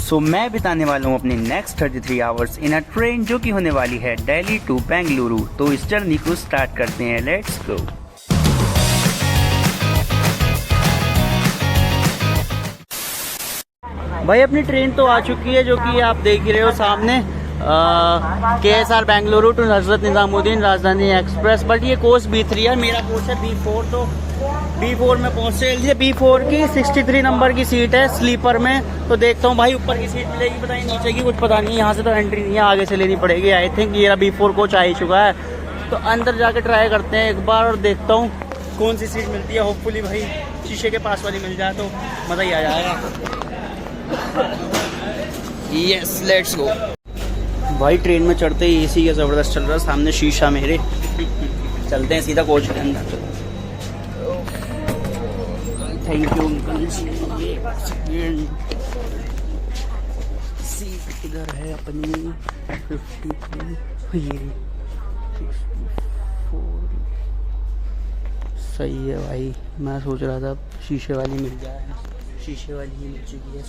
सो मैं बिताने वाला हूँ अपने next 33 hours in a train जो कि होने वाली है दिल्ली टू बेंगलुरु। तो इस जर्नी को स्टार्ट करते हैं, लेट्स गो। भाई अपनी ट्रेन तो आ चुकी है जो कि आप देख ही रहे हो सामने, KSR बेंगलुरु टू हजरत निजामुद्दीन राजधानी एक्सप्रेस। बट ये कोच B3 है, मेरा कोच है B4। तो B4 में पहुँचते हैं। B4 की 63 नंबर की सीट है स्लीपर में। तो देखता हूँ भाई ऊपर की सीट मिलेगी, पता नहीं नीचे की कुछ पता नहीं। यहाँ से तो एंट्री नहीं है, आगे से लेनी पड़ेगी। आई थिंक ये B4 कोच आ ही चुका है। तो अंदर जाके ट्राई करते हैं एक बार और देखता हूँ कौन सी सीट मिलती है। होपफुली भाई शीशे के पास वाली मिल जाए तो मज़ा ही आ जाएगा। Yes let's go. भाई ट्रेन में चढ़ते ही AC का ज़बरदस्त चल रहा है, सामने शीशा मेरे। चलते हैं सीधा कोच के अंदर। Thank you uncle ji. Seat इधर है अपनी 53, ये 64। सही है भाई, मैं सोच रहा था शीशे वाली मिल जाए, शीशे वाली ही मिल चुकी है।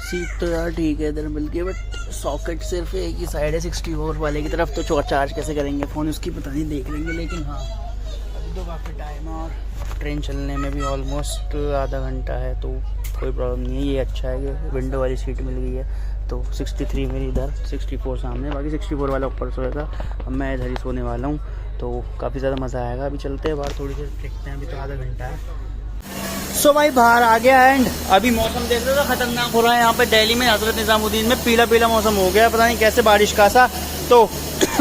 सीट तो यार ठीक है इधर मिल गई, बट सॉकेट सिर्फ एक ही साइड है 64 वाले की तरफ। तो चार्ज कैसे करेंगे फ़ोन उसकी पता नहीं, देख लेंगे। लेकिन हाँ अभी तो काफ़ी टाइम है और ट्रेन चलने में भी ऑलमोस्ट आधा घंटा है, तो कोई प्रॉब्लम नहीं है। ये अच्छा है कि विंडो वाली सीट मिल गई है। तो 63 मेरी इधर, 64 सामने, बाकी 64 वाला ऊपर सोएगा। अब मैं इधर ही सोने वाला हूँ, तो काफ़ी ज़्यादा मज़ा आएगा। अभी चलते हैं बाहर, थोड़ी देर देखते हैं, अभी तो आधा घंटा है। सो भाई बाहर आ गया एंड अभी मौसम देख रहे हो खतरनाक हो रहा है यहाँ पे दिल्ली में। हजरत निजामुद्दीन में पीला पीला मौसम हो गया, पता नहीं कैसे बारिश का सा। तो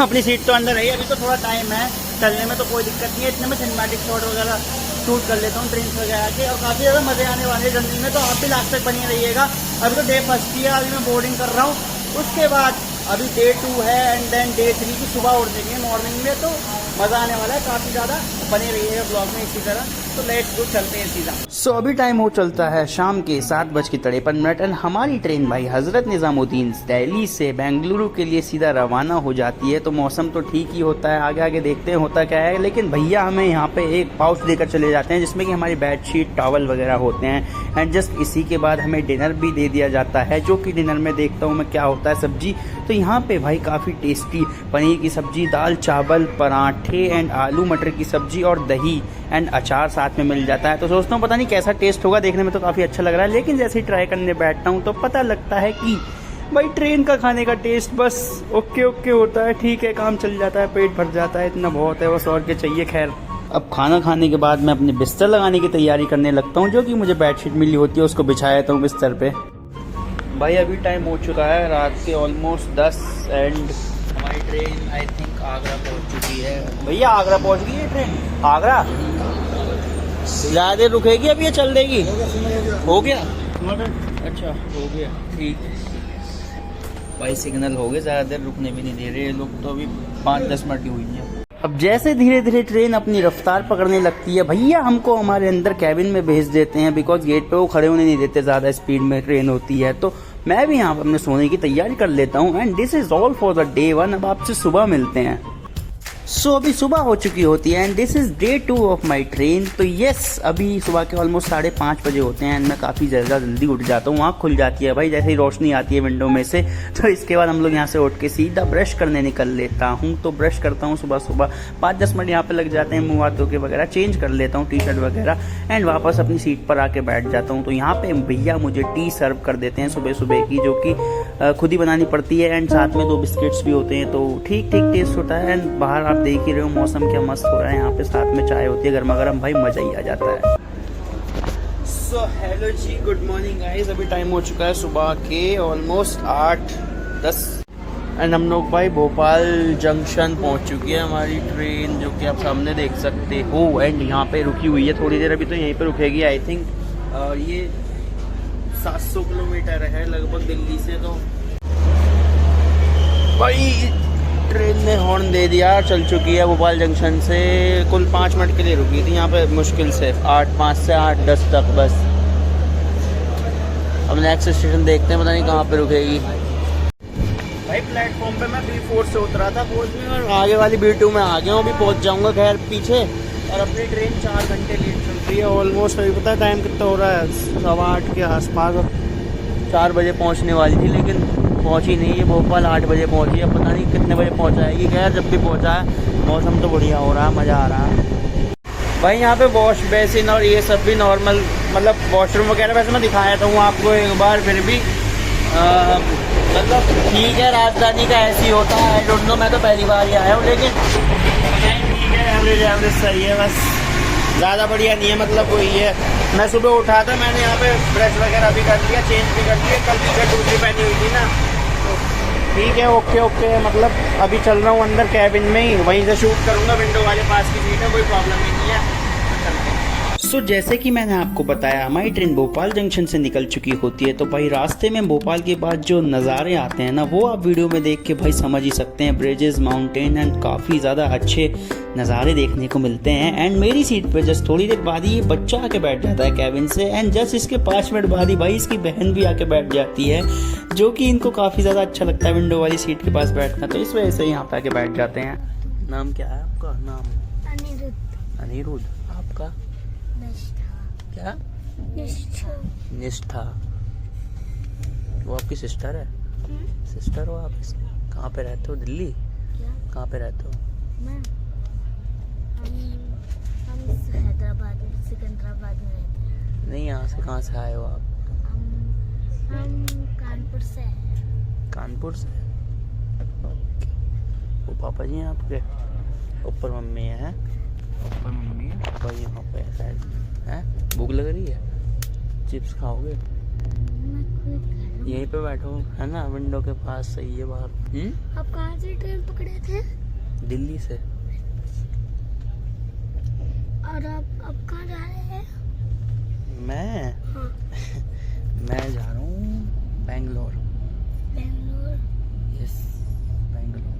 अपनी सीट तो अंदर है, अभी तो थोड़ा टाइम है चलने में, तो कोई दिक्कत नहीं है। इतने में सिनेमैटिक शॉट वगैरह शूट कर लेता हूँ ट्रेन वगैरह के, और काफ़ी ज़्यादा मज़े आने वाले जर्नी में। तो आप भी लास्ट तक बनी रहिएगा। अभी तो डे फर्स्ट ही है, अभी मैं बोर्डिंग कर रहा हूँ। उसके बाद अभी डे 2 है एंड देन डे 3 की सुबह उठ देंगे मॉर्निंग में। तो मज़ा आने वाला है काफ़ी ज़्यादा, बने रहिएगा ब्लॉग में इसी तरह। तो लेट्स गो, चलते हैं सीधा। सो अभी टाइम हो चलता है शाम के 7:53 एंड हमारी ट्रेन भाई हजरत निजामुद्दीन दिल्ली से बेंगलुरु के लिए सीधा रवाना हो जाती है। तो मौसम तो ठीक ही होता है, आगे आगे देखते हैं होता क्या है। लेकिन भैया हमें यहाँ पे एक पाउच देकर चले जाते हैं जिसमें कि हमारी बेडशीट टॉवल वगैरह होते हैं। एंड जस्ट इसी के बाद हमें डिनर भी दे दिया जाता है, जो कि डिनर में देखता हूँ मैं क्या होता है सब्जी। तो यहाँ पे भाई काफ़ी टेस्टी पनीर की सब्जी, दाल चावल, पराठे एंड आलू मटर की सब्जी और दही एंड अचार साथ में मिल जाता है। तो सोचता हूँ पता नहीं कैसा टेस्ट होगा, देखने में तो काफ़ी अच्छा लग रहा है। लेकिन जैसे ही ट्राई करने बैठता हूँ तो पता लगता है कि भाई ट्रेन का खाने का टेस्ट बस ओके ओके होता है, ठीक है, काम चल जाता है, पेट भर जाता है, इतना बहुत है बस, और क्या चाहिए। खैर अब खाना खाने के बाद मैं अपने बिस्तर लगाने की तैयारी करने लगता हूँ, जो कि मुझे बेडशीट मिली होती है, उसको बिछा देता हूँ बिस्तर पे। भाई अभी टाइम हो चुका है रात के ऑलमोस्ट 10 एंड हमारी ट्रेन आई थिंक आगरा पहुँच चुकी है। भैया आगरा पहुँच गई है ट्रेन? आगरा ज़्यादा देर रुकेगी अभी, ये चल देगी? हो गया, अच्छा हो गया, ठीक। भाई सिग्नल हो गए, ज़्यादा देर रुकने भी नहीं दे रहे लोग, तो अभी 5-10 मिनट ही हुई है। अब जैसे धीरे धीरे ट्रेन अपनी रफ्तार पकड़ने लगती है, भैया हमको हमारे अंदर कैबिन में भेज देते हैं, बिकॉज गेट पे वो खड़े होने नहीं देते, ज़्यादा स्पीड में ट्रेन होती है। तो मैं भी यहाँ पर अपने सोने की तैयारी कर लेता हूँ। And this is all for the day 1। अब आपसे सुबह मिलते हैं। सो अभी सुबह हो चुकी होती है and this is day 2 of my train. तो यस अभी सुबह के ऑलमोस्ट 5:30 बजे होते हैं एंड मैं काफ़ी ज़्यादा जल्दी उठ जाता हूँ। आँख खुल जाती है भाई जैसे ही रोशनी आती है विंडो में से। तो इसके बाद हम लोग यहाँ से उठ के सीधा ब्रश करने निकल लेता हूँ। तो ब्रश करता हूँ सुबह सुबह, 5-10 मिनट यहाँ पे लग जाते हैं, मुँह हाथ धो के वगैरह चेंज कर लेता हूँ, टी-शर्ट वगैरह, एंड वापस अपनी सीट पर आके बैठ जाता हूँ। तो यहाँ पे भैया मुझे टी सर्व कर देते हैं सुबह सुबह की, जो कि खुद ही बनानी पड़ती है एंड साथ में 2 बिस्किट्स भी होते हैं। तो ठीक ठीक टेस्ट होता है। एंड बाहर आप देख ही रहे हो मौसम क्या मस्त हो रहा है, यहाँ पे साथ में चाय होती है गर्मा गर्म, भाई मज़ा ही आ जाता है। So hello ji, good morning guys. अभी टाइम हो चुका है सुबह के ऑलमोस्ट 8:10 एंड हम लोग भाई भोपाल जंक्शन पहुँच चुकी है हमारी ट्रेन, जो कि आप सामने देख सकते हो। एंड यहाँ पे रुकी हुई है थोड़ी देर, अभी तो यहीं पे रुकेगी आई थिंक। और ये 700 किलोमीटर है लगभग दिल्ली से। तो भाई ट्रेन ने हॉर्न दे दिया, चल चुकी है भोपाल जंक्शन से। कुल 5 मिनट के लिए रुकी थी यहाँ पे, मुश्किल से 5 से 8:10 तक बस। अब नेक्स्ट स्टेशन देखते हैं, पता नहीं कहाँ पे रुकेगी। भाई प्लेटफॉर्म पे मैं B4 से उतरा था कोच में और आगे वाली B2 में आ गया हूँ, अभी पहुँच जाऊँगा। खैर पीछे और अपनी ट्रेन 4 घंटे लेट चल रही है ऑलमोस्ट। अभी पता है टाइम कितना हो रहा है, 8:15 के आसपास। 4 बजे पहुंचने वाली थी लेकिन पहुंची नहीं है। भोपाल 8 बजे पहुंची है, पता नहीं कितने बजे पहुंचाएगी। खैर जब भी पहुंचा है मौसम तो बढ़िया हो रहा है, मज़ा आ रहा है भाई। यहाँ पे वॉश बेसिन और ये सब भी नॉर्मल, मतलब वॉशरूम वगैरह वैसे मैं दिखाया था हूँ आपको एक बार, फिर भी मतलब ठीक है। राजधानी का ऐसे ही होता है, आई डोंट नो, मैं तो पहली बार ही आया हूँ लेकिन ठीक है, एवरेज सही है, बस ज़्यादा बढ़िया नहीं है। मतलब वही है, मैं सुबह उठा था, मैंने यहाँ पे ब्रश वगैरह भी कर लिया, चेंज भी कर लिया। कल की शर्ट दूसरी पहनी हुई थी ना, तो ठीक है, ओके मतलब अभी चल रहा हूँ अंदर कैबिन में ही, वहीं से शूट करूँगा। विंडो वाले पास की सीट है, कोई प्रॉब्लम ही नहीं है। सो जैसे कि मैंने आपको बताया, हमारी ट्रेन भोपाल जंक्शन से निकल चुकी होती है। तो भाई रास्ते में भोपाल के बाद जो नज़ारे आते हैं ना, वो आप वीडियो में देख के भाई समझ ही सकते हैं। ब्रिजेस, माउंटेन एंड काफ़ी ज़्यादा अच्छे नज़ारे देखने को मिलते हैं। एंड मेरी सीट पे जस्ट थोड़ी देर बाद ही ये बच्चा आके बैठ जाता है कैबिन से, एंड जस्ट इसके 5 मिनट बाद ही भाई इसकी बहन भी आके बैठ जाती है, जो कि इनको काफ़ी ज़्यादा अच्छा लगता है विंडो वाली सीट के पास बैठना। तो इस वजह से यहाँ पे आके बैठ जाते हैं। नाम क्या है आपका? नाम अनिरुद्ध। आपका क्या? निष्ठा। वो आपकी सिस्टर है? सिस्टर हो आप? कहाँ पे रहते हो? दिल्ली? कहाँ पे रहते हो? हम हैदराबाद में, सिकंदराबाद में रहते हैं। नहीं, यहाँ से कहाँ से आए हो आप? हम कानपुर से हैं। कानपुर से? ओके। वो पापा जी हैं आपके? ऊपर मम्मी है? ऊपर मम्मी है, पापा जी यहाँ पे साइड में है। भूख लग रही है? चिप्स खाओगे? यहीं पे बैठो है ना, विंडो के पास, सही है बाहर। आप कहाँ से ट्रेन पकड़े थे? दिल्ली से। और आप कहाँ जा रहे हैं? मैं हाँ। मैं जा रहा हूँ बेंगलोर। बेंगलोर? यस, बेंगलोर।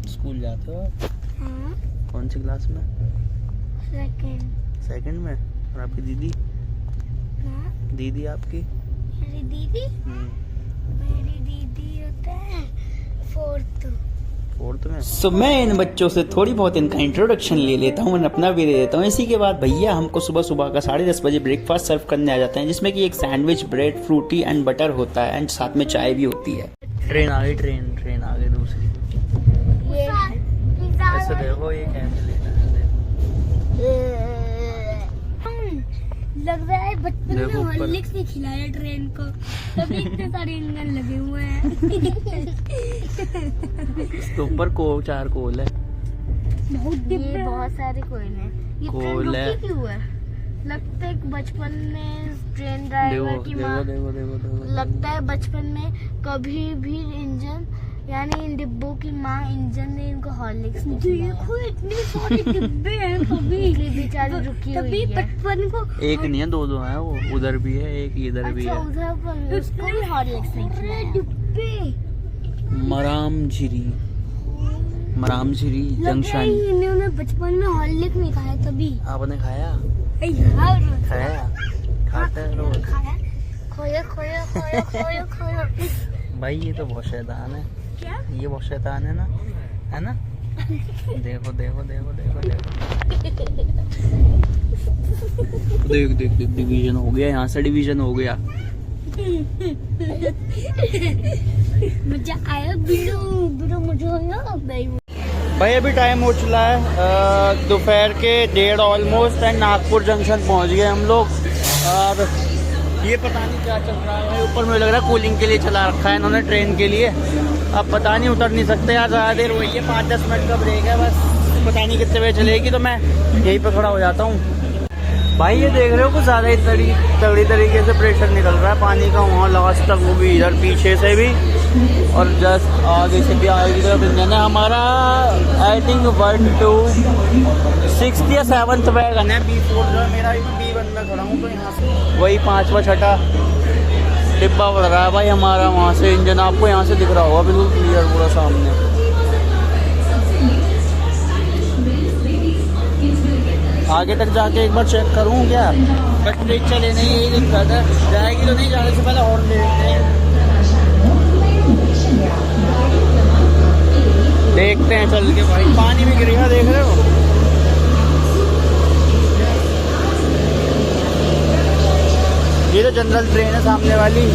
स्कूल जाते हो आप? हाँ। कौन सी क्लास में? सेकंड में। और आपकी दीदी? हाँ? दीदी आपकी? मेरी दीदी होता है 4th में। सो मैं इन बच्चों से थोड़ी बहुत इनका इंट्रोडक्शन ले लेता हूँ, अपना भी ले लेता हूँ। इसी के बाद भैया हमको सुबह सुबह का 10:30 बजे ब्रेकफास्ट सर्व करने आ जाते हैं, जिसमें कि एक sandwich, bread, Frooti and butter होता है, एंड साथ में चाय भी होती है। ट्रेन आ गई, ट्रेन आ गई दूसरी। ऐसे देखो ये कैसे लेना है। लग रहा है बचपन में हॉर्लिक्स नहीं खिलाया ट्रेन को, तभी इतने सारे इंजन लगे हुए हैं। इसके ऊपर 4 कोल है। ये बहुत सारे कोयल हैं। ये कोल है। क्यों है? लगता है बचपन में ट्रेन ड्राइवर की माँ, लगता है बचपन में कभी भी इंजन, यानी इन डिब्बों की माँ इंजन ने इनको हॉर्लिक्स नहीं खिलाया। देखो इतने सारे डिब्बे हैं, कभी बेचारी रुकी हुई है। बचपन को एक नहीं है, 2 है। वो उधर भी है, एक इधर भी है। उधर पर उसको भी हॉर्लिक्स नहीं खिलाया। डिब्बे मरामझिरी जंक्शन। इन्होंने बचपन में हॉर्लिक्स नहीं खाया, तभी। आपने खाया? खाया, खाता है रोज। खोया। भाई ये तो बहुत शैतान है। क्या? ये बहुत शैतान है ना? देखो देख डिवीजन हो गया, यहाँ से डिवीजन हो गया। मजा आया, बिलो मजा आया भाई। अभी टाइम हो चला है दोपहर के 1:30 ऑलमोस्ट, एंड नागपुर जंक्शन पहुंच गए हम लोग। और ये पता नहीं क्या चल रहा है ऊपर, मुझे लग रहा है कूलिंग के लिए चला रखा है इन्होंने ट्रेन के लिए। अब पता नहीं, उतर नहीं सकते यार, ज़्यादा देर वही है, 5-10 मिनट का ब्रेक है बस। पता नहीं कितने बजे चलेगी, तो मैं यहीं पे खड़ा हो जाता हूँ। भाई ये देख रहे हो कुछ ज़्यादा ही तगड़ी तरीके से प्रेशर निकल रहा है पानी का वहाँ लास्ट तक, वो भी इधर पीछे से भी और जस्ट आगे से भी। आगे की तरफ इंजन है हमारा, आई थिंक 1 to 6th या 7th वैगन है। B4 जो है मेरा, B1 में खड़ा हूँ, तो यहाँ से वही 5वां 6ठा डिब्बा बढ़ रहा है भाई हमारा। वहाँ से इंजन आपको यहाँ से दिख रहा होगा बिल्कुल क्लियर, पूरा सामने। आगे तक जाके एक बार चेक करूँ क्या, बट ब्रेक चले नहीं, यही दिक्कत है। जाएगी तो नहीं, जाने से पहले हॉर्न ले लेते हैं। देखते हैं चल के भाई। पानी भी गिर गया, देख रहे हो। ये तो जनरल ट्रेन है सामने वाली,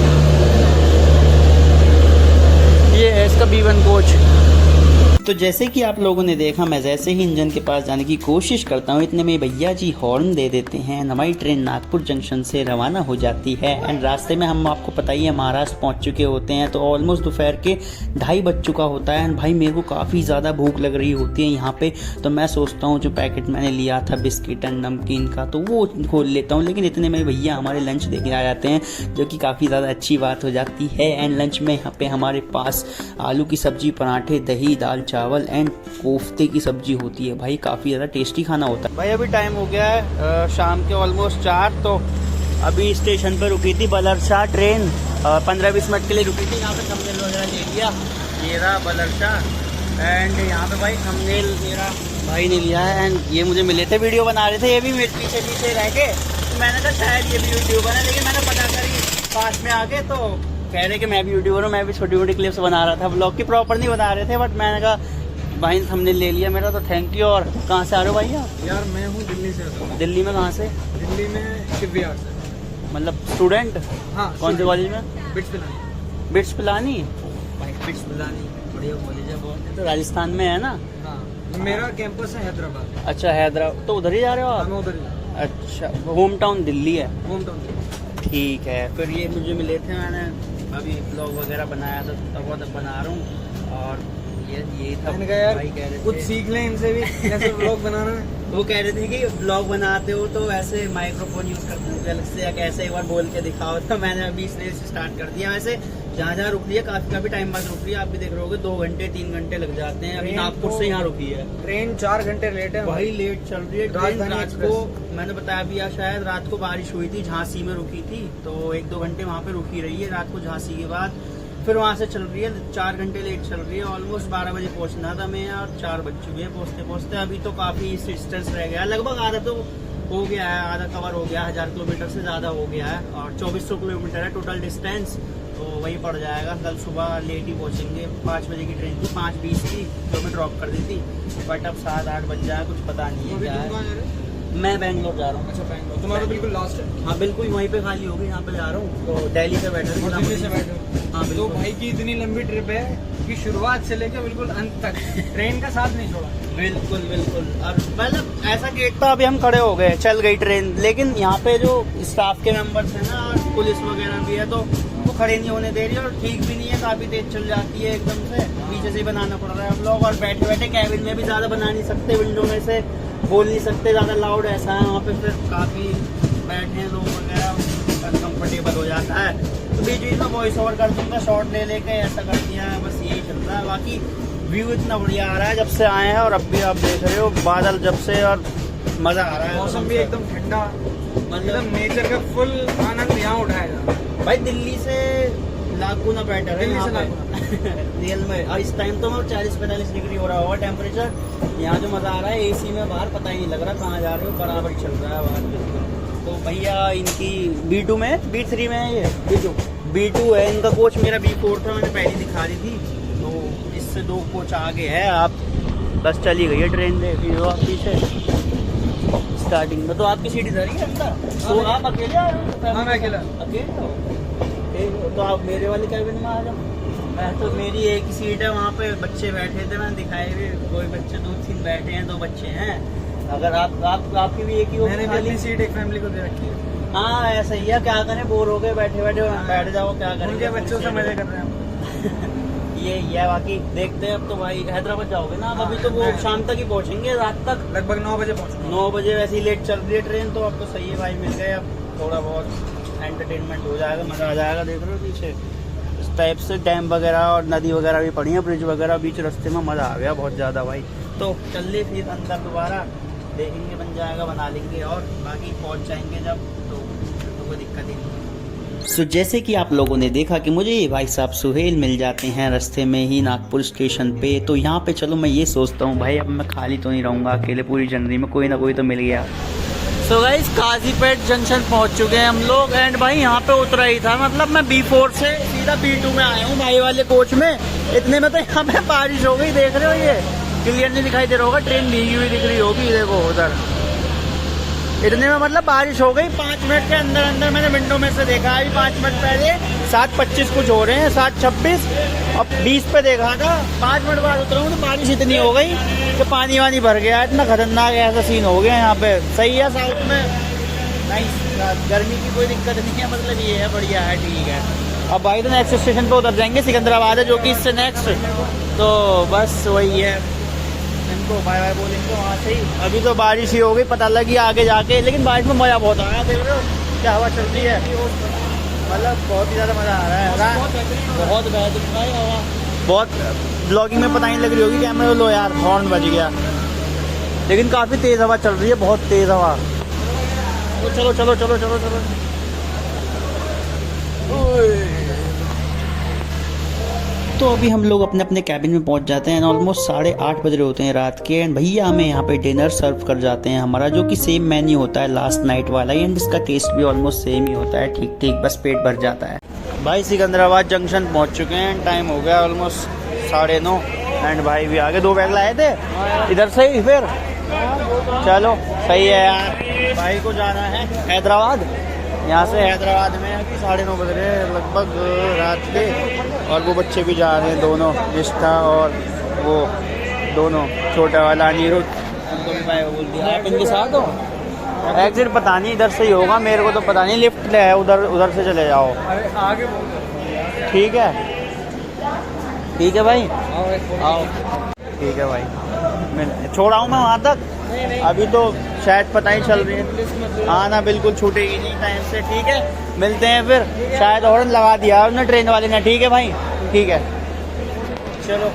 ये है इसका B1 कोच। तो जैसे कि आप लोगों ने देखा, मैं जैसे ही इंजन के पास जाने की कोशिश करता हूँ, इतने में भैया जी हॉर्न दे देते हैं। हमारी ट्रेन नागपुर जंक्शन से रवाना हो जाती है। एंड रास्ते में हम, आपको पता ही है, महाराष्ट्र पहुँच चुके होते हैं। तो ऑलमोस्ट दोपहर के 2:30 बज चुका होता है। एंड भाई मेरे को काफ़ी ज़्यादा भूख लग रही होती है यहाँ पे। तो मैं सोचता हूँ जो पैकेट मैंने लिया था बिस्किट एंड नमकीन का, तो वो खोल लेता हूँ। लेकिन इतने में भैया हमारे लंच देके आ जाते हैं, जो कि काफ़ी ज़्यादा अच्छी बात हो जाती है। एंड लंच में यहाँ पे हमारे पास आलू की सब्ज़ी, पराठे, दही, दाल, चावल एंड कोफ्ते की सब्जी होती है। भाई काफ़ी ज़्यादा टेस्टी खाना होता है। भाई अभी टाइम हो गया है शाम के ऑलमोस्ट 4। तो अभी स्टेशन पर रुकी थी बलरशाह ट्रेन, 15-20 मिनट के लिए रुकी थी। यहाँ पे थंबनेल वगैरह ले लिया, ये रहा बलरशाह। एंड यहाँ पे भाई थंबनेल मेरा भाई ने लिया है। एंड ये मुझे मिले थे, वीडियो बना रहे थे, ये भी मेरे पीछे पीछे रह के। तो मैंने कहा शायद ये भी वीडियो बना, लेकिन मैंने पता करी पास में आके तो कह रहे कि मैं भी यूट्यूबर हूँ, मैं भी छोटी मोटी क्लिप्स बना रहा था। ब्लॉग की प्रॉपर नहीं बना रहे थे, बट मैंने कहा भाई ने हमने ले लिया मेरा, तो थैंक यू। और कहाँ से आ रहे हो भाई आप? यार मैं हूँ दिल्ली से। दिल्ली में कहाँ से? दिल्ली में शिवविहार से। मतलब स्टूडेंट? हाँ। कौन से कॉलेज में? बिट्स पिलानी। बिट्स पिलानी? भाई बिट्स पिलानी बढ़िया कॉलेज है बहुत। तो राजस्थान में है ना? हाँ, मेरा कैंपस है हैदराबाद। अच्छा हैदराबाद, तो उधर ही जा रहे हो आप? मैं उधर ही। अच्छा, होम टाउन दिल्ली है? Home town. ठीक है। फिर ये मुझे मिले थे, मैंने अभी ब्लॉग वगैरह बनाया था, तब बहुत बना रहा हूँ। और ये था, मैंने कहा यार भाई कह रहे थे कुछ सीख लें इनसे भी कैसे ब्लॉग बनाना है। वो कह रहे थे कि ब्लॉग बनाते हो तो ऐसे माइक्रोफोन यूज करते हो अलग से, या कैसे एक बार बोल के दिखाओ। तो मैंने अभी इसलिए स्टार्ट कर दिया। वैसे जहाँ जहाँ रुक रही है काफी टाइम बाद रुक रही है, आप भी देख रहे होगे 2 घंटे 3 घंटे लग जाते हैं। अभी नागपुर से यहाँ रुकी है ट्रेन, 4 घंटे लेट है भाई, लेट चल रही है ट्रेन। रात को मैंने बताया भी, शायद रात को बारिश हुई थी, झांसी में रुकी थी, तो 1-2 घंटे वहाँ पे रुकी रही है रात को झांसी के बाद। फिर वहाँ से चल रही है, 4 घंटे लेट चल रही है। ऑलमोस्ट 12 बजे पहुँचना था मैं, और 4 बज चुके हैं पहुँचते पहुँचते। अभी तो काफ़ी डिस्टेंस रह गया, लगभग आधा तो हो गया है, आधा कवर हो गया, 1000 किलोमीटर से ज़्यादा हो गया है। और 2400 किलोमीटर है टोटल डिस्टेंस, तो वही पड़ जाएगा। कल सुबह लेट ही पहुँचेंगे, 5 बजे की ट्रेन थी, 5:20 की, तो हमें ड्रॉप कर दी थी। बट अब 7-8 बज जाए, कुछ पता नहीं है क्या है। मैं बैंगलोर जा रहा हूँ। अच्छा बैंगलोर, तुम्हारा बिल्कुल लास्ट है? हाँ बिल्कुल, वहीं पे खाली होगी, यहाँ पे जा रहा हूँ। तो दिल्ली से बैठे थे। दिल्ली से बैठे? हाँ तो बिल्कुल। भाई की इतनी लंबी ट्रिप है कि शुरुआत से लेकर बिल्कुल अंत तक ट्रेन का साथ नहीं छोड़ा। बिल्कुल बिल्कुल। और मतलब ऐसा गेट था, अभी हम खड़े हो गए, चल गई ट्रेन। लेकिन यहाँ पे जो स्टाफ के मेंबर्स हैं ना, और पुलिस वगैरह भी है, तो वो खड़े नहीं होने दे रही है। और ठीक भी नहीं है, काफी तेज चल जाती है एकदम से, पीछे से ही बनाना पड़ रहा है हम लोग। और बैठे बैठे कैबिन में भी ज्यादा बना नहीं सकते, विंडो में से बोल नहीं सकते, ज्यादा लाउड ऐसा है वहाँ पे। फिर काफी बैठे लोग वगैरह, अनकम्फर्टेबल हो जाता है। तो बीच बीच में वॉइस ओवर कर दूंगा, शॉर्ट ले लेके ऐसा कर दिया है, बस यही चल रहा है। बाकी व्यू इतना बढ़िया आ रहा है जब से आए हैं, और अब भी आप देख रहे हो बादल जब से, और मजा आ रहा है। मौसम भी एकदम ठंडा, मतलब नेचर का फुल आनंद यहाँ उठाएगा भाई। दिल्ली से लाख गुना बेटर है दिल्ली से रियल में। और इस टाइम तो 40-45 डिग्री हो रहा होगा टेम्परेचर। यहाँ जो मजा आ रहा है एसी में, बाहर पता ही नहीं लग रहा कहाँ जा रहे हो, बराबर चल रहा है बाहर। तो भैया इनकी B2 में, B3 में है, ये B2 है इनका कोच। मेरा B4 था, मैंने पहले दिखा दी थी। तो इससे 2 कोच आगे है। आप बस चली गई है ट्रेन, देख रही हो आप पीछे स्टार्टिंग में। तो आपकी सीट इधर ही है अंदर? तो आप अकेले आ रहे हो? हाँ मैं अकेला। अकेले हो? तो आप मेरे वाले कैबिन में आ जाओ। मैं तो, मेरी एक ही सीट है, वहाँ पे बच्चे बैठे थे, मैंने दिखाए भी, कोई बच्चे 2-3 बैठे हैं, 2 बच्चे हैं। अगर आपकी भी एक ही होगी? मैंने भी अपनी सीट एक फैमिली को दे रखी है। हाँ ऐसा ही है, क्या करें, बोर हो गए बैठे बैठे, बैठ जाओ, क्या करें। उनके बच्चों से मजे कर रहे हैं। ये है। बाकी देखते हैं। अब तो भाई हैदराबाद जाओगे ना? अभी तो वो शाम तक ही पहुँचेंगे, रात तक लगभग 9 बजे पहुँचेंगे। 9 बजे वैसे ही लेट चल रही है ट्रेन, तो अब तो सही है भाई, मिल गए। अब थोड़ा बहुत एंटरटेनमेंट हो जाएगा, मज़ा आ जाएगा। देख रहे हो पीछे इस टाइप से डैम वगैरह और नदी वगैरह भी पड़ी है, ब्रिज वगैरह बीच रास्ते में, मज़ा आ गया बहुत ज़्यादा भाई। तो चल ले फिर अंदर दोबारा देखेंगे, बन जाएगा, बना लेंगे, और बाकी पहुंच जाएंगे जब, तो कोई दिक्कत ही नहीं। सो जैसे कि आप लोगों ने देखा कि मुझे ये भाई साहब सुहेल मिल जाते हैं रास्ते में ही नागपुर स्टेशन पे। तो यहाँ पे चलो मैं ये सोचता हूँ भाई, अब मैं खाली तो नहीं रहूँगा अकेले, पूरी जर्नी में कोई ना कोई तो मिल गया। सो गाइस काजीपेट जंक्शन पहुंच चुके हैं हम लोग। एंड भाई यहाँ पे उतरा ही था, मतलब मैं B4 से सीधा B2 में आया हूँ भाई वाले कोच में। इतने में तो यहाँ पे बारिश हो गई, देख रहे हो ये क्लियर नहीं दिखाई दे रहा होगा, ट्रेन भीगी हुई दिख रही होगी, देखो उधर। इतने में मतलब बारिश हो गई 5 मिनट के अंदर अंदर, मैंने विंडो में से देखा अभी 5 मिनट पहले 7:25 कुछ हो रहे हैं, 7:26 अब 20 पे देखा था, 5 मिनट बाद उतरा हूँ तो बारिश इतनी हो गई कि पानी वानी भर गया, इतना खतरनाक ऐसा सीन हो गया यहाँ पे। सही है साउथ में, नाइस, गर्मी की कोई दिक्कत नहीं है, मतलब ये है बढ़िया है, ठीक है। अब भाई तो नेक्स्ट स्टेशन पे उतर जाएंगे, सिकंदराबाद है जो कि इससे नेक्स्ट, तो बस वही है, इनको बाय बाय बोलेंगे वहाँ से ही। अभी तो बारिश ही हो गई, पता लगी आगे जाके, लेकिन बारिश में मज़ा बहुत आ रहा है, देख रहे हो क्या हवा चल रही है, मतलब बहुत ही ज़्यादा मज़ा आ रहा है, बहुत बेहतरीन भाई हवा, बहुत ब्लॉगिंग में पता नहीं लग रही होगी, कैमरा लो यार हॉर्न बज गया, लेकिन काफ़ी तेज़ हवा चल रही है, बहुत तेज़ हवा। तो चलो चलो चलो चलो चलो, तो अभी हम लोग अपने अपने कैबिन में पहुंच जाते हैं, ऑलमोस्ट 8:30 बज रहे होते हैं रात के, एंड भैया हमें यहाँ पे डिनर सर्व कर जाते हैं हमारा, जो कि सेम मेन्यू होता है लास्ट नाइट वाला, एंड इसका टेस्ट भी ऑलमोस्ट सेम ही होता है, ठीक ठीक, बस पेट भर जाता है। भाई सिकंदराबाद जंक्शन पहुंच चुके हैं, टाइम हो गया ऑलमोस्ट 9:30, एंड भाई भी आगे 2 बैग लाए थे इधर से ही, फिर चलो सही है यार। भाई को जाना है हैदराबाद, यहाँ से हैदराबाद में अभी 9:30 बज रहे हैं लगभग रात के, और वो बच्चे भी जा रहे हैं दोनों, निष्ठा और वो दोनों, छोटा वाला अनिरुद्ध, उनको भी भाई बोल दिया आप इनके साथ हो। एग्जिट पता नहीं इधर से ही होगा, मेरे को तो पता नहीं, लिफ्ट है उधर, उधर से चले जाओ आगे, ठीक है, ठीक है भाई आओ, ठीक है भाई, मैं छोड़ा हूँ मैं वहाँ तक, अभी तो शायद पता ही चल रही है, हाँ ना बिल्कुल छूटेगी नहीं टाइम से, ठीक है मिलते हैं फिर, शायद हॉर्न लगा दिया उन्होंने ट्रेन वाले ने, ठीक है भाई, ठीक है चलो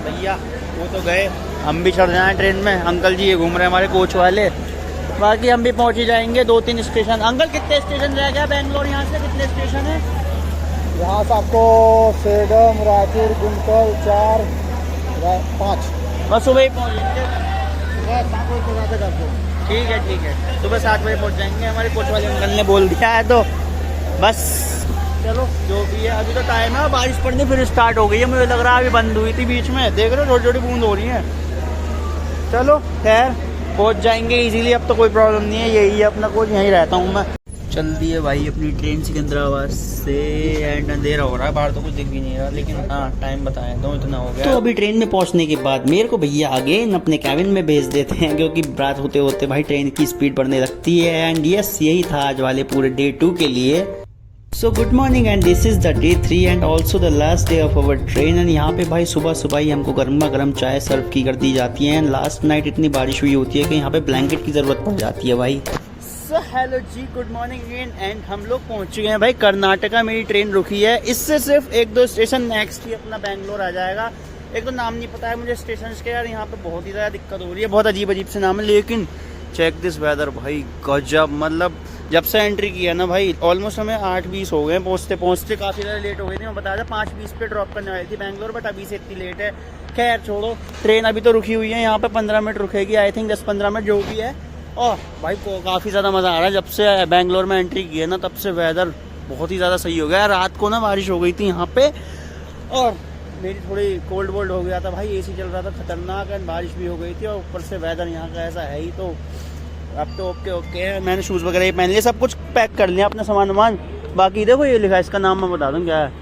भैया, वो तो गए, हम भी चढ़ जाएं ट्रेन में, अंकल जी ये घूम रहे हैं हमारे कोच वाले, बाकी हम भी पहुँच ही जाएंगे 2-3 स्टेशन। अंकल कितने स्टेशन रह गया बेंगलोर, यहाँ से कितने स्टेशन है? यहाँ से आपको सेडम, रायपुर, गुंटकल, 4, 5, बस सुबह ही पहुँचेंगे, ठीक है ठीक है, सुबह 7 बजे पहुँच जाएंगे, हमारे कोच वाले अंकल ने बोल दिया है, तो बस चलो जो भी है, अभी तो टाइम है, बारिश पड़नी फिर स्टार्ट हो गई है, मुझे लग रहा है अभी बंद हुई थी बीच में, देख रहे हो छोटी छोटी बूंद हो रही है। चलो खैर पहुँच जाएंगे इजीली, अब तो कोई प्रॉब्लम नहीं है, यही है अपना कोच, यहीं रहता हूँ मैं। चल दी है भाई अपनी ट्रेन सिकंदराबाद से, एंड अंधेरा हो रहा है बाहर, तो कुछ दिख भी नहीं रहा, लेकिन हाँ टाइम बताया तो इतना हो गया। तो अभी ट्रेन में पहुंचने के बाद मेरे को भैया आगे अपने कैबिन में भेज देते हैं, क्योंकि रात होते होते भाई ट्रेन की स्पीड बढ़ने लगती है, एंड यस यही था आज वाले पूरे डे 2 के लिए। So good morning, and this is the day 3 and also the last day of our train, and यहाँ पे भाई सुबह सुबह ही हमको गर्मा गर्म चाय सर्व की कर दी जाती है, एंड लास्ट नाइट इतनी बारिश हुई होती है कि यहाँ पे ब्लैंकेट की जरूरत पड़ जाती है भाई। Hello ji, good morning again, and हम लोग पहुंच चुके हैं भाई कर्नाटका, मेरी ट्रेन रुकी है, इससे सिर्फ 1-2 स्टेशन नेक्स्ट ही अपना बेंगलोर आ जाएगा। एक तो नाम नहीं पता है मुझे स्टेशन के यार, यहाँ पे बहुत ही ज़्यादा दिक्कत हो रही है, बहुत अजीब अजीब से नाम है, लेकिन चेक दिस वेदर भाई गजब, मतलब जब से एंट्री किया ना भाई ऑलमोस्ट हमें 8:20 हो गए पहुँचते पहुँचते, काफ़ी ज़्यादा लेट हो गई थी, मैं बताया था 5:20 पे ड्रॉप करने वाली थी बेंगलोर, बट अभी से इतनी लेट है। खैर छोड़ो, ट्रेन अभी तो रुकी हुई है, यहाँ पे 15 मिनट रुकेगी आई थिंक, 10-15 मिनट जो भी है। और भाई को काफ़ी ज़्यादा मज़ा आ रहा है, जब से बेंगलोर में एंट्री की है ना तब से वेदर बहुत ही ज़्यादा सही हो गया। रात को ना बारिश हो गई थी यहाँ पे, और मेरी थोड़ी कोल्ड वोल्ड हो गया था भाई, एसी चल रहा था खतरनाक, एंड बारिश भी हो गई थी, और ऊपर से वेदर यहाँ का ऐसा है ही, तो अब तो ओके ओके है। मैंने शूज़ वगैरह ही पहन लिए, सब कुछ पैक कर लिया अपना सामान। बाकी देखो ये लिखा है, इसका नाम मैं बता दूँ क्या है,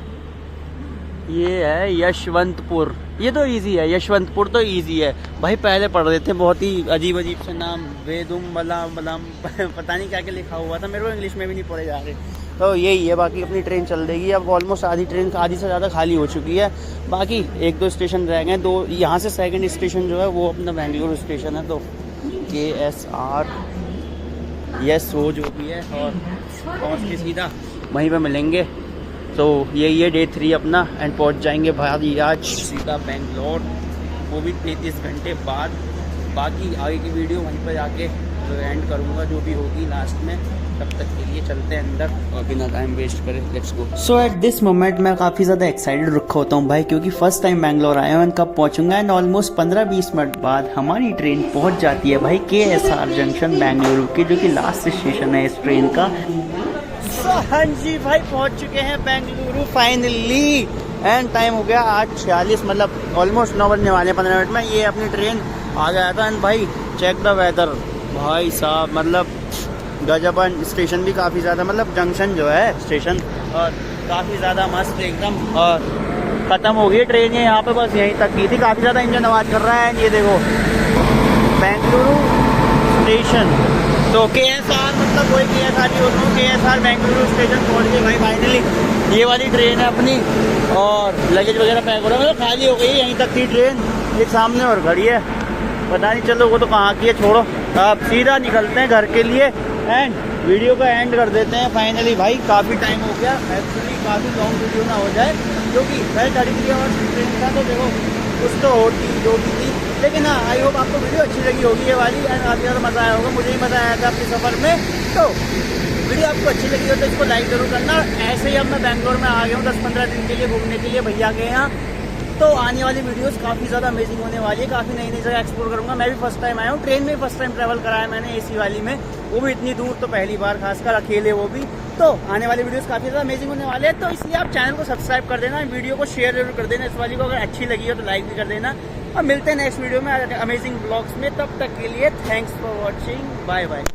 ये है यशवंतपुर, ये तो इजी है, यशवंतपुर तो इजी है भाई, पहले पढ़ रहे थे बहुत ही अजीब अजीब से नाम, वेदुम बलाम बलाम पता नहीं क्या क्या लिखा हुआ था, मेरे को इंग्लिश में भी नहीं पढ़े जा रहे, तो यही है। बाकी अपनी ट्रेन चल देगी, अब ऑलमोस्ट आधी ट्रेन आधी से ज़्यादा खाली हो चुकी है, बाकी 1-2 स्टेशन रह गए, 2 यहाँ से सेकंड स्टेशन जो है वो अपना बेंगलुरु स्टेशन है, तो KSR यस वो जो भी है, और पहुँच के सीधा वहीं पर मिलेंगे। तो यही है डे 3 अपना, एंड पहुंच जाएंगे भाई आज सीधा बेंगलोर, वो भी 33 घंटे बाद। बाकी आगे की वीडियो वहीं पर जाके एंड करूँगा जो भी होगी लास्ट में, तब तक के लिए चलते हैं अंदर और बिना टाइम वेस्ट करें, let's go. So at this moment मैं काफ़ी ज़्यादा एक्साइटेड रुका होता हूँ भाई, क्योंकि फर्स्ट टाइम बेंगलोर आया हूँ, एंड कब पहुँचूंगा, एंड ऑलमोस्ट 15-20 मिनट बाद हमारी ट्रेन पहुँच जाती है भाई KSR जंक्शन बेंगलुरु की, जो कि लास्ट स्टेशन है इस ट्रेन का। हाँ जी भाई पहुंच चुके हैं बेंगलुरु फाइनली, एंड टाइम हो गया 8:46, मतलब ऑलमोस्ट 9 बजने वाले 15 मिनट में। ये अपनी ट्रेन आ गया था। एंड भाई चेक द वेदर भाई साहब, मतलब गजब। स्टेशन भी काफ़ी ज़्यादा, मतलब जंक्शन जो है स्टेशन, और काफ़ी ज़्यादा मस्त एकदम। और ख़त्म हो गई ट्रेन, ये यहाँ पे बस यहीं तक की थी। काफ़ी ज़्यादा इंजन आवाज़ कर रहा है। ये देखो बेंगलुरु स्टेशन, तो KSR, मतलब कोई KSR नहीं होता हूँ, KSR बेंगलुरु स्टेशन पहुँच गए भाई फाइनली। ये वाली ट्रेन है अपनी, और लगेज वगैरह पैक हो रहा है, मतलब खाली हो गई। यहीं तक थी ट्रेन, एक सामने और खड़ी है, पता नहीं चलो वो तो कहाँ की है, छोड़ो। अब सीधा निकलते हैं घर के लिए एंड वीडियो का एंड कर देते हैं फाइनली। भाई काफ़ी टाइम हो गया, एक्चुअली काफ़ी लॉन्ग वीडियो ना हो जाए, क्योंकि मैं 33 आवर्स ट्रेन था, तो देखो कुछ तो होती जो भी थी। लेकिन हाँ, आई होप आपको वीडियो अच्छी लगी होगी ये वाली, एंड काफ़ी ज़्यादा मज़ा आया होगा। मुझे ही मज़ा आया था अपने सफ़र में। तो वीडियो आपको अच्छी लगी हो तो इसको लाइक जरूर करना। ऐसे ही अब मैं बैंगलोर में आ गया हूँ 10-15 दिन के लिए घूमने के लिए भैया के यहाँ। तो आने वाली वीडियोस काफ़ी ज़्यादा अमेजिंग होने वाली है, काफ़ी नई नई जगह एक्सप्लोर करूँगा। मैं भी फर्स्ट टाइम आया हूँ, ट्रेन में फर्स्ट टाइम ट्रैवल करा है मैंने AC वाली में, वो भी इतनी दूर, तो पहली बार, खासकर अकेले वो भी। तो आने वाली वीडियोस काफ़ी ज़्यादा अमेजिंग होने वाले हैं, तो इसलिए आप चैनल को सब्सक्राइब कर देना, वीडियो को शेयर जरूर कर देना इस वाली को, अगर अच्छी लगी हो तो लाइक भी कर देना। और मिलते हैं नेक्स्ट वीडियो में अमेजिंग ब्लॉग्स में, तब तक के लिए thanks for watching, bye bye.